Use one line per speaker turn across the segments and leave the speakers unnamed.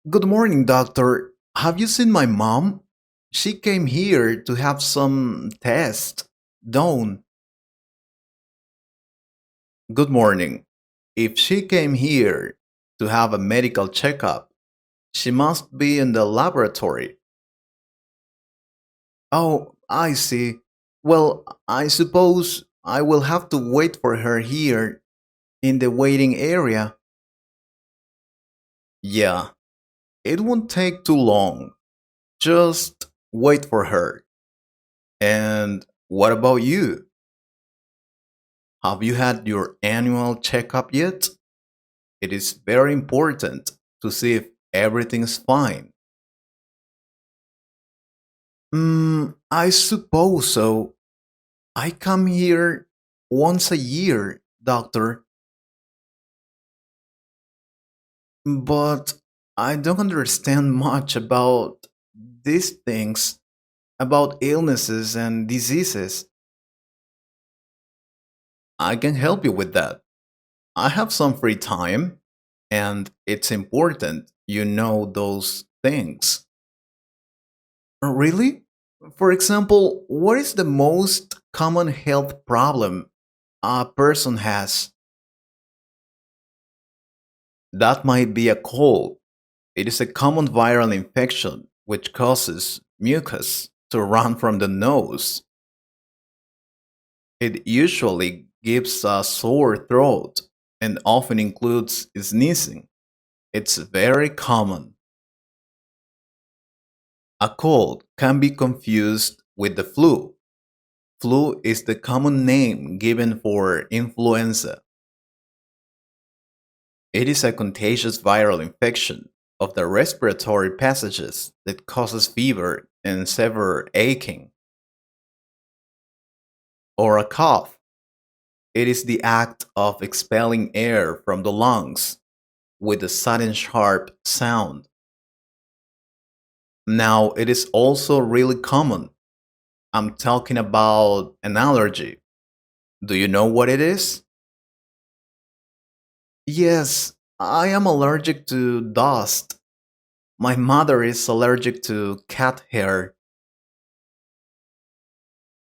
Good morning, doctor. Have you seen my mom? She came here to have some test done. Good morning. If she came here to have a medical checkup, she must be in the laboratory. Oh, I see. Well, I suppose I will have to wait for her here in the waiting area. Yeah, it won't take too long. Just wait for her. And what about you? Have you had your annual checkup yet? It is very important to see if everything is fine. I suppose so. I come here once a year, doctor, but I don't understand much about these things, about illnesses and diseases. I can help you with that. I have some free time, and it's important you know those things. Really? For example, what is the most common health problem a person has? That might be a cold. It is a common viral infection which causes mucus to run from the nose. It usually gives a sore throat and often includes sneezing. It's very common. A cold can be confused with the flu. Flu is the common name given for influenza. It is a contagious viral infection of the respiratory passages that causes fever and severe aching. Or a cough. It is the act of expelling air from the lungs with a sudden sharp sound. Now, it is also really common. I'm talking about an allergy. Do you know what it is? Yes, I am allergic to dust. My mother is allergic to cat hair.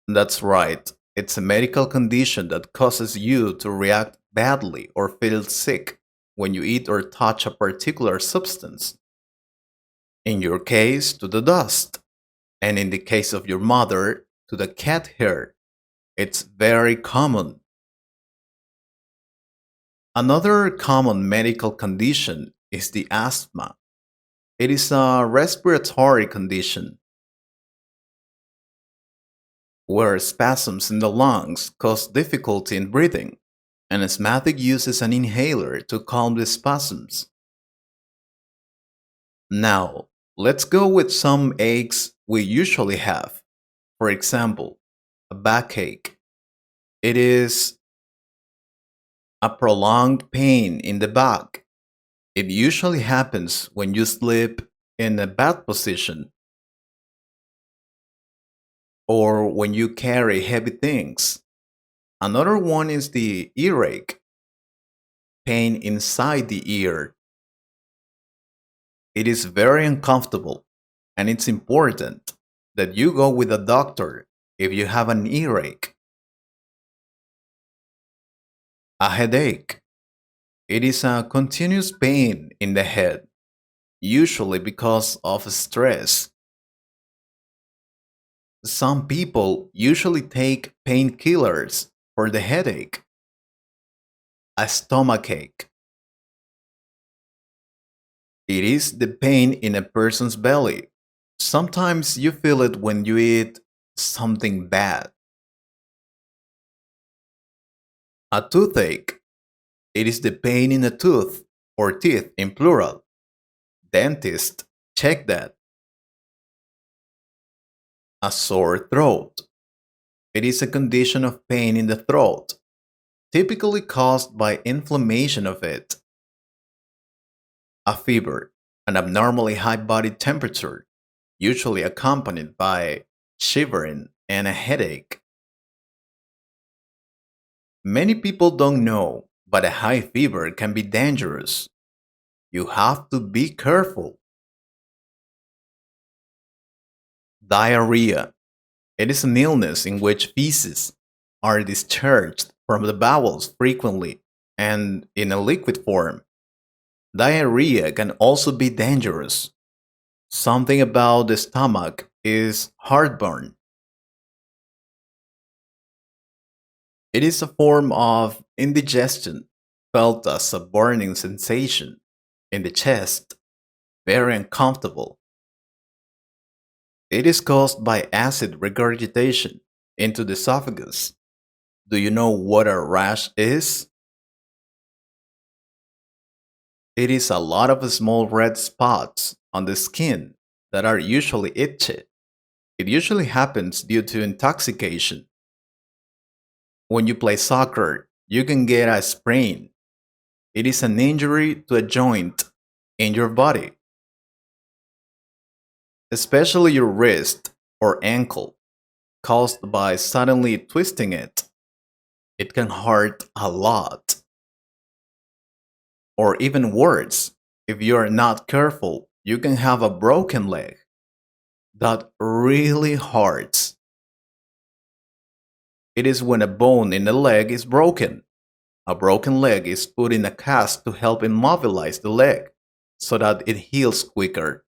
That's right. It's a medical condition that causes you to react badly or feel sick when you eat or touch a particular substance. In your case, to the dust, and in the case of your mother, to the cat hair. It's very common. Another common medical condition is the asthma. It is a respiratory condition where spasms in the lungs cause difficulty in breathing. An asthmatic uses an inhaler to calm the spasms. Now, let's go with some aches we usually have. For example, a backache. It is a prolonged pain in the back. It usually happens when you sleep in a bad position or when you carry heavy things. Another one is the earache, pain inside the ear. It is very uncomfortable, and it's important that you go with a doctor if you have an earache. A headache. It is a continuous pain in the head, usually because of stress. Some people usually take painkillers for the headache. A stomachache. It is the pain in a person's belly. Sometimes you feel it when you eat something bad. A toothache. It is the pain in a tooth or teeth in plural. Dentist, check that. A sore throat. It is a condition of pain in the throat, typically caused by inflammation of it. A fever, an abnormally high body temperature, usually accompanied by shivering and a headache. Many people don't know, but a high fever can be dangerous. You have to be careful. Diarrhea. It is an illness in which feces are discharged from the bowels frequently and in a liquid form. Diarrhea can also be dangerous. Something about the stomach is heartburn. It is a form of indigestion felt as a burning sensation in the chest, very uncomfortable. It is caused by acid regurgitation into the esophagus. Do you know what a rash is? It is a lot of small red spots on the skin that are usually itchy. It usually happens due to intoxication. When you play soccer, you can get a sprain. It is an injury to a joint in your body, especially your wrist or ankle, caused by suddenly twisting it. It can hurt a lot. Or even worse, if you are not careful, you can have a broken leg. That really hurts. It is when a bone in the leg is broken. A broken leg is put in a cast to help immobilize the leg so that it heals quicker.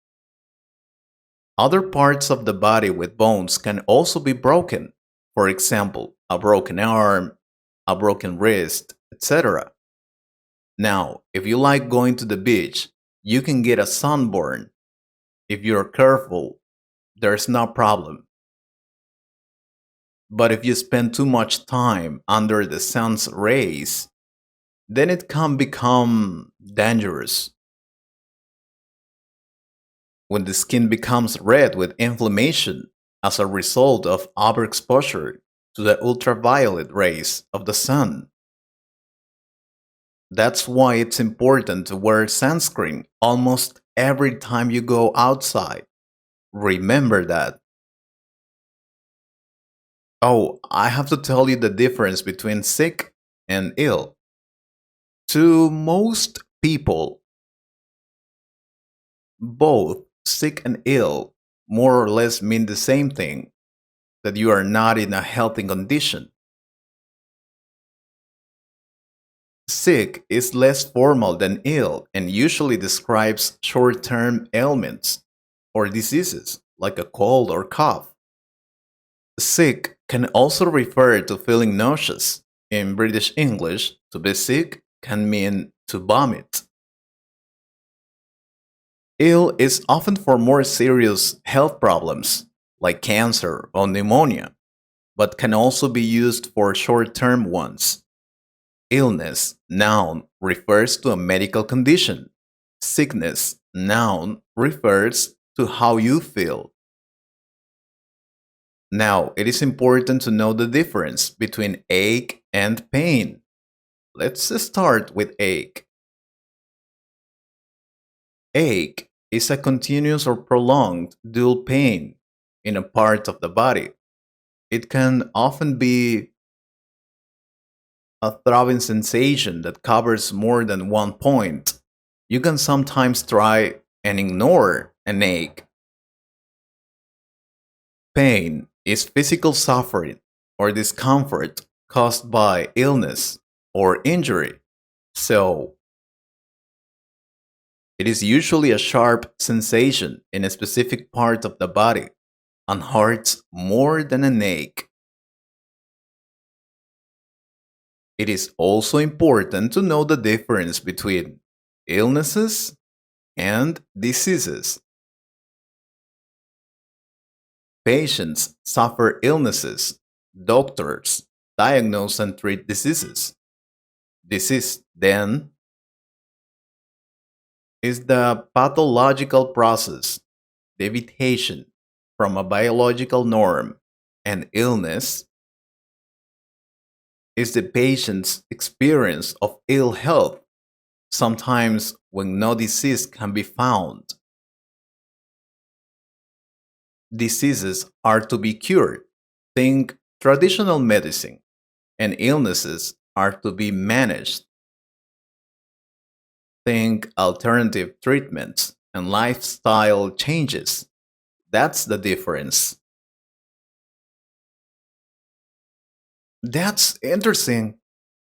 Other parts of the body with bones can also be broken. For example, a broken arm, a broken wrist, etc. Now, if you like going to the beach, you can get a sunburn. If you're careful, there's no problem. But if you spend too much time under the sun's rays, then it can become dangerous. When the skin becomes red with inflammation as a result of overexposure to the ultraviolet rays of the sun. That's why it's important to wear sunscreen almost every time you go outside. Remember that. Oh, I have to tell you the difference between sick and ill. To most people, both sick and ill more or less mean the same thing, that you are not in a healthy condition. Sick is less formal than ill and usually describes short term ailments or diseases like a cold or cough. Sick can also refer to feeling nauseous. In British English, to be sick can mean to vomit. Ill is often for more serious health problems like cancer or pneumonia, but can also be used for short term ones. Illness, noun, refers to a medical condition. Sickness, noun, refers to how you feel. Now, it is important to know the difference between ache and pain. Let's start with ache. Ache is a continuous or prolonged dull pain in a part of the body. It can often be a throbbing sensation that covers more than one point. You can sometimes try and ignore an ache. Pain is physical suffering or discomfort caused by illness or injury. So, it is usually a sharp sensation in a specific part of the body and hurts more than an ache. It is also important to know the difference between illnesses and diseases. Patients suffer illnesses. Doctors diagnose and treat diseases. Disease, then, is the pathological process, deviation from a biological norm, and illness is the patient's experience of ill health, sometimes when no disease can be found. Diseases are to be cured. Think traditional medicine, and illnesses are to be managed. Think alternative treatments and lifestyle changes. That's the difference. That's interesting.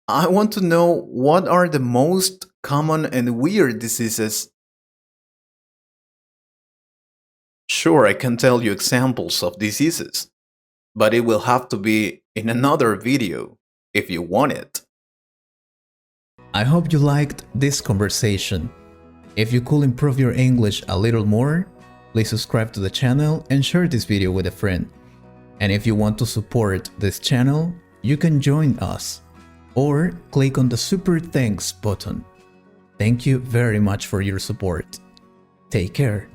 I want to know what are the most common and weird diseases. Sure, I can tell you examples of diseases, but it will have to be in another video if you want it. I hope you liked this conversation. If you could improve your English a little more, please subscribe to the channel and share this video with a friend. And if you want to support this channel, you can join us or click on the Super Thanks button. Thank you very much for your support. Take care.